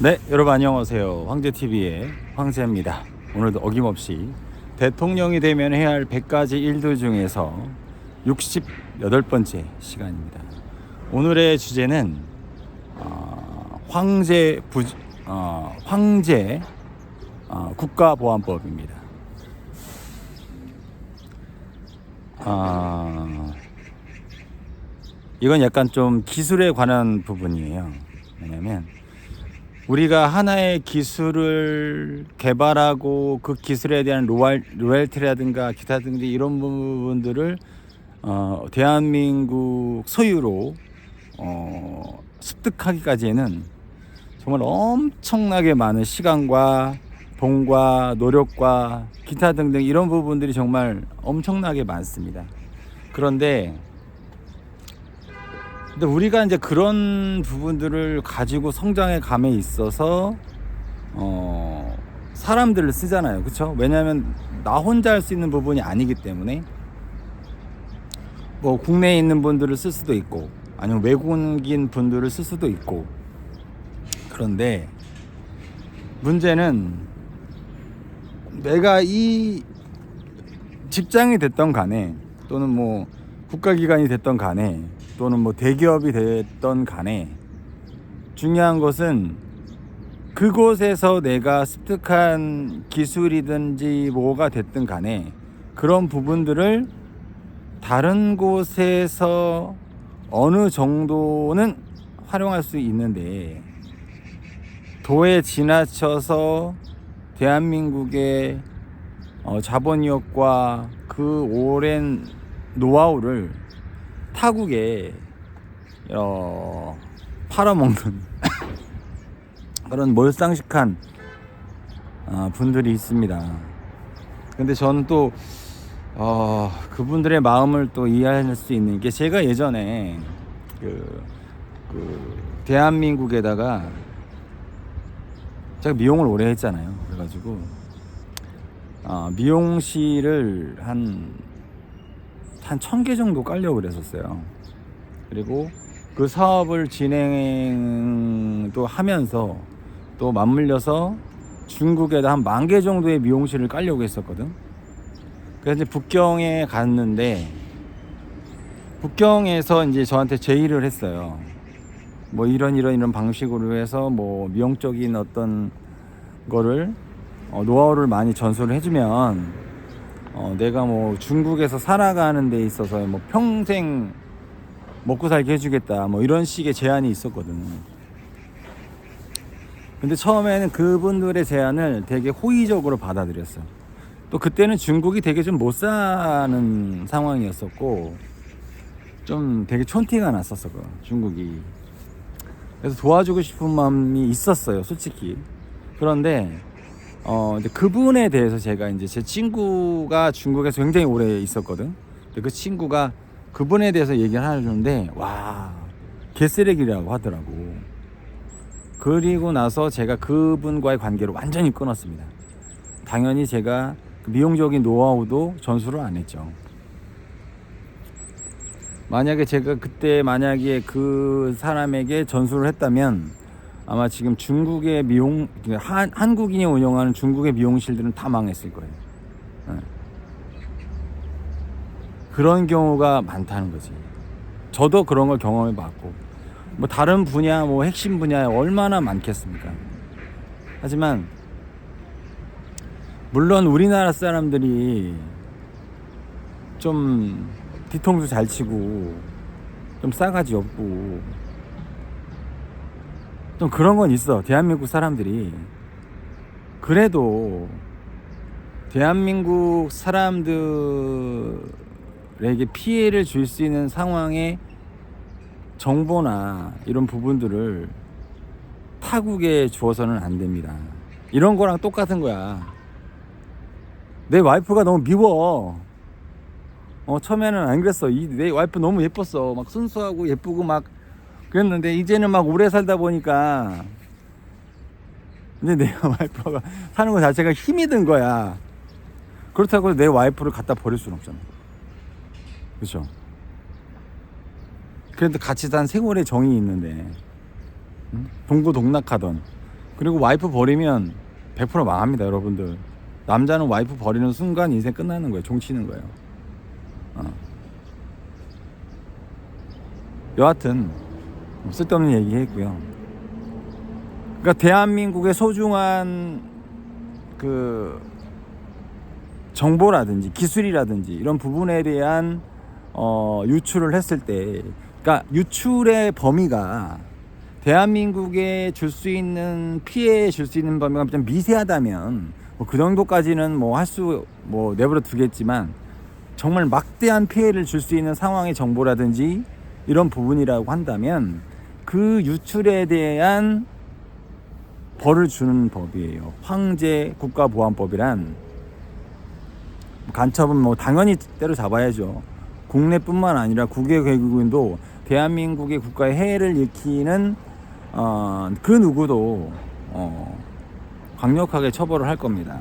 네, 여러분 안녕하세요. 황제TV의 황제입니다. 오늘도 어김없이 대통령이 되면 해야 할 100가지 일들 중에서 68번째 시간입니다. 오늘의 주제는 황제 국가보안법입니다. 이건 약간 좀 기술에 관한 부분이에요. 왜냐면 우리가 하나의 기술을 개발하고 그 기술에 대한 로열티라든가 기타 등등 이런 부분들을 대한민국 소유로 습득하기까지는 정말 엄청나게 많은 시간과 돈과 노력과 기타 등등 이런 부분들이 정말 엄청나게 많습니다. 그런데 우리가 이제 그런 부분들을 가지고 성장해 감에 있어서 사람들을 쓰잖아요. 그렇죠? 왜냐하면 나 혼자 할 수 있는 부분이 아니기 때문에 뭐 국내에 있는 분들을 쓸 수도 있고 아니면 외국인 분들을 쓸 수도 있고. 그런데 문제는 내가 이 직장이 됐던 간에 또는 뭐 국가기관이 됐던 간에 또는 뭐 대기업이 됐던 간에 중요한 것은 그곳에서 내가 습득한 기술이든지 뭐가 됐든 간에 그런 부분들을 다른 곳에서 어느 정도는 활용할 수 있는데 도에 지나쳐서 대한민국의 자본력과 그 오랜 노하우를 타국에 팔아먹는 그런 몰상식한 분들이 있습니다. 근데 저는 또 그분들의 마음을 또 이해할 수 있는 게 제가 예전에 그 대한민국에다가 제가 미용을 오래 했잖아요. 그래가지고 미용실을 한 1000개 정도 깔려고 그랬었어요. 그리고 그 사업을 진행도 하면서 또 맞물려서 중국에다 한 10,000개 정도의 미용실을 깔려고 했었거든. 그래서 이제 북경에 갔는데 북경에서 이제 저한테 제의를 했어요. 뭐 이런 방식으로 해서 뭐 미용적인 어떤 거를 노하우를 많이 전수를 해주면 내가 뭐 중국에서 살아가는 데 있어서 뭐 평생 먹고 살게 해주겠다 뭐 이런 식의 제안이 있었거든. 근데 처음에는 그분들의 제안을 되게 호의적으로 받아들였어. 또 그때는 중국이 되게 좀 못 사는 상황이었었고 좀 되게 촌티가 났었어 중국이. 그래서 도와주고 싶은 마음이 있었어요 솔직히. 그런데 이제 그분에 대해서 제가 이제 제 친구가 중국에서 굉장히 오래 있었거든. 근데 그 친구가 그분에 대해서 얘기를 하는데 와 개쓰레기라고 하더라고. 그리고 나서 제가 그분과의 관계를 완전히 끊었습니다. 당연히 제가 그 미용적인 노하우도 전수를 안 했죠. 만약에 제가 그때 만약에 그 사람에게 전수를 했다면 아마 지금 중국의 한국인이 운영하는 중국의 미용실들은 다 망했을 거예요. 그런 경우가 많다는 거지. 저도 그런 걸 경험해 봤고 뭐 다른 분야 뭐 핵심 분야에 얼마나 많겠습니까. 하지만 물론 우리나라 사람들이 좀 뒤통수 잘 치고 좀 싸가지 없고 좀 그런 건 있어. 대한민국 사람들이. 그래도 대한민국 사람들에게 피해를 줄 수 있는 상황의 정보나 이런 부분들을 타국에 주어서는 안 됩니다. 이런 거랑 똑같은 거야. 내 와이프가 너무 미워. 처음에는 안 그랬어. 내 와이프 너무 예뻤어. 막 순수하고 예쁘고 막 그랬는데 이제는 막 오래 살다 보니까 이제 내 와이프가 사는 것 자체가 힘이 든 거야. 그렇다고 내 와이프를 갖다 버릴 수는 없잖아. 그렇죠? 그래도 같이 산 세월의 정이 있는데 동고동락하던 그리고 와이프 버리면 100% 망합니다, 여러분들. 남자는 와이프 버리는 순간 인생 끝나는 거예요. 종치는 거예요. 여하튼 쓸데없는 얘기 했고요. 그러니까 대한민국의 소중한 그 정보라든지 기술이라든지 이런 부분에 대한 유출을 했을 때, 그러니까 유출의 범위가 대한민국에 줄 수 있는 피해 줄 수 있는 범위가 좀 미세하다면 그 정도까지는 내버려 두겠지만, 정말 막대한 피해를 줄 수 있는 상황의 정보라든지 이런 부분이라고 한다면 그 유출에 대한 벌을 주는 법이에요. 황제 국가보안법이란, 간첩은 당연히 때려 잡아야죠. 국내뿐만 아니라 국외 외국인도 대한민국의 국가에 해해를 일으키는 그 누구도 강력하게 처벌을 할 겁니다.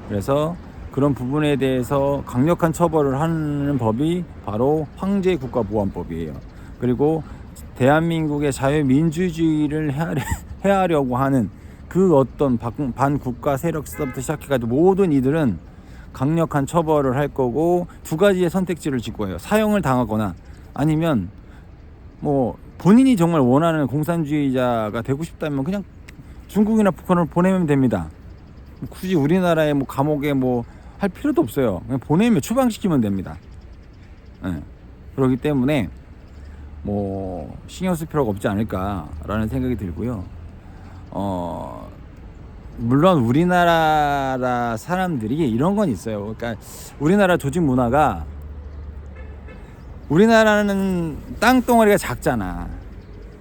그래서 그런 부분에 대해서 강력한 처벌을 하는 법이 바로 황제 국가보안법이에요. 그리고 대한민국의 자유민주주의를 해하려고 하는 그 어떤 반국가 세력서부터 시작해가지고 모든 이들은 강력한 처벌을 할 거고, 두 가지의 선택지를 질 거예요. 사형을 당하거나 아니면 본인이 정말 원하는 공산주의자가 되고 싶다면 그냥 중국이나 북한을 보내면 됩니다. 굳이 우리나라의 감옥에 할 필요도 없어요. 그냥 보내면 추방시키면 됩니다. 네. 그렇기 때문에 신경 쓸 필요가 없지 않을까라는 생각이 들고요. 물론 우리나라 사람들이 이런 건 있어요. 그러니까 우리나라 조직 문화가, 우리나라는 땅덩어리가 작잖아.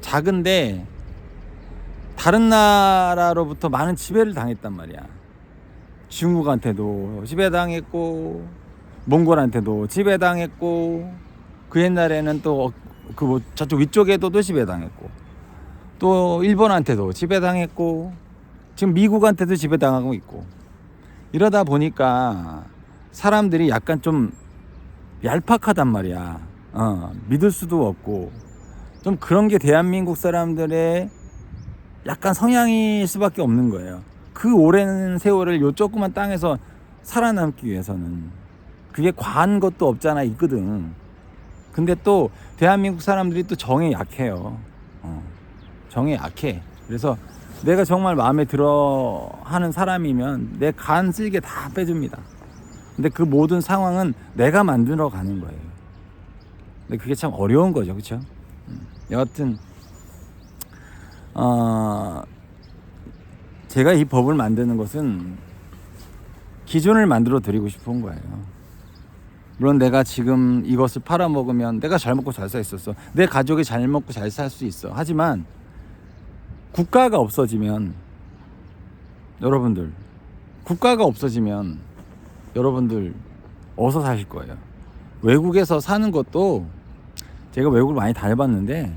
작은데 다른 나라로부터 많은 지배를 당했단 말이야. 중국한테도 지배당했고, 몽골한테도 지배당했고, 그 옛날에는 또 저쪽 위쪽에도 지배당했고, 또 일본한테도 지배당했고, 지금 미국한테도 지배당하고 있고. 이러다 보니까 사람들이 약간 좀 얄팍하단 말이야. 믿을 수도 없고, 좀 그런 게 대한민국 사람들의 약간 성향일 수밖에 없는 거예요. 그 오랜 세월을 요 조그만 땅에서 살아남기 위해서는 그게 과한 것도 없잖아 있거든. 근데 또 대한민국 사람들이 또 정에 약해요. 정에 약해. 그래서 내가 정말 마음에 들어 하는 사람이면 내 간 쓸개 다 빼줍니다. 근데 그 모든 상황은 내가 만들어 가는 거예요. 근데 그게 참 어려운 거죠, 그렇죠? 여하튼 제가 이 법을 만드는 것은 기준을 만들어 드리고 싶은 거예요. 물론 내가 지금 이것을 팔아먹으면 내가 잘 먹고 잘 살 수 있어. 내 가족이 잘 먹고 잘 살 수 있어. 하지만 국가가 없어지면, 국가가 없어지면 여러분들 어디서 사실 거예요? 외국에서 사는 것도, 제가 외국을 많이 다녀봤는데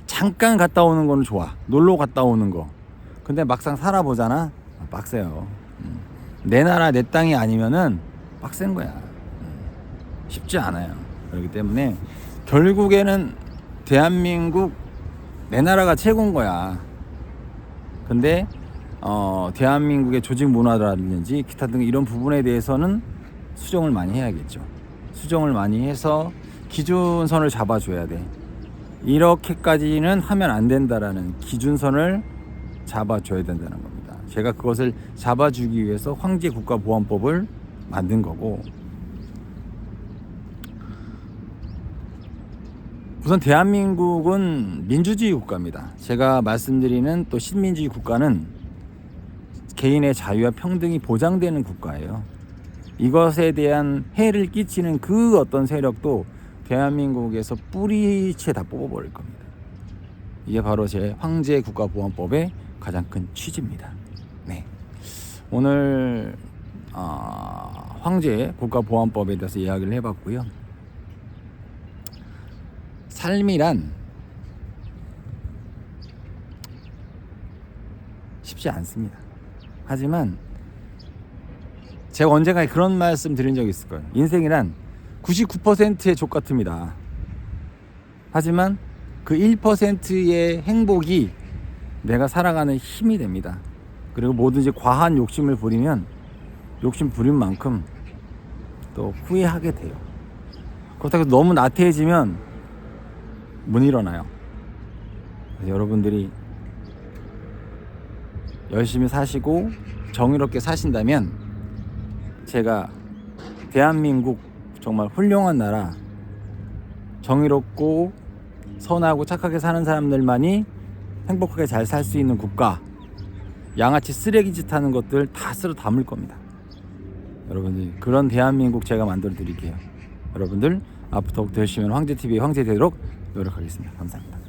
잠깐 갔다 오는 거는 좋아. 놀러 갔다 오는 거. 근데 막상 살아보잖아. 빡세요. 내 나라 내 땅이 아니면은 빡센 거야. 쉽지 않아요. 그렇기 때문에 결국에는 대한민국 내 나라가 최고인 거야. 근데 대한민국의 조직 문화라든지 기타 등 이런 부분에 대해서는 수정을 많이 해야겠죠. 수정을 많이 해서 기준선을 잡아줘야 돼. 이렇게까지는 하면 안 된다라는 기준선을 잡아줘야 된다는 겁니다. 제가 그것을 잡아주기 위해서 황제국가보안법을 만든 거고, 우선 대한민국은 민주주의 국가입니다. 제가 말씀드리는 또 신민주의 국가는 개인의 자유와 평등이 보장되는 국가예요. 이것에 대한 해를 끼치는 그 어떤 세력도 대한민국에서 뿌리채 다 뽑아버릴 겁니다. 이게 바로 제 황제국가보안법의 가장 큰 취지입니다. 네, 오늘 황제국가보안법에 대해서 이야기를 해봤고요. 삶이란 쉽지 않습니다. 하지만 제가 언젠가 그런 말씀 드린 적이 있을 거예요. 인생이란 99%의 족 같습니다. 하지만 그 1%의 행복이 내가 살아가는 힘이 됩니다. 그리고 뭐든지 과한 욕심을 부리면 욕심 부린 만큼 또 후회하게 돼요. 그렇다고 너무 나태해지면 못 일어나요. 그래서 여러분들이 열심히 사시고 정의롭게 사신다면 제가 대한민국 정말 훌륭한 나라, 정의롭고 선하고 착하게 사는 사람들만이 행복하게 잘 살 수 있는 국가, 양아치 쓰레기짓 하는 것들 다 쓸어 담을 겁니다. 여러분들 그런 대한민국 제가 만들어 드릴게요. 여러분들 앞으로 더욱더 열심히 황제TV의 황제 되도록 노력하겠습니다. 감사합니다.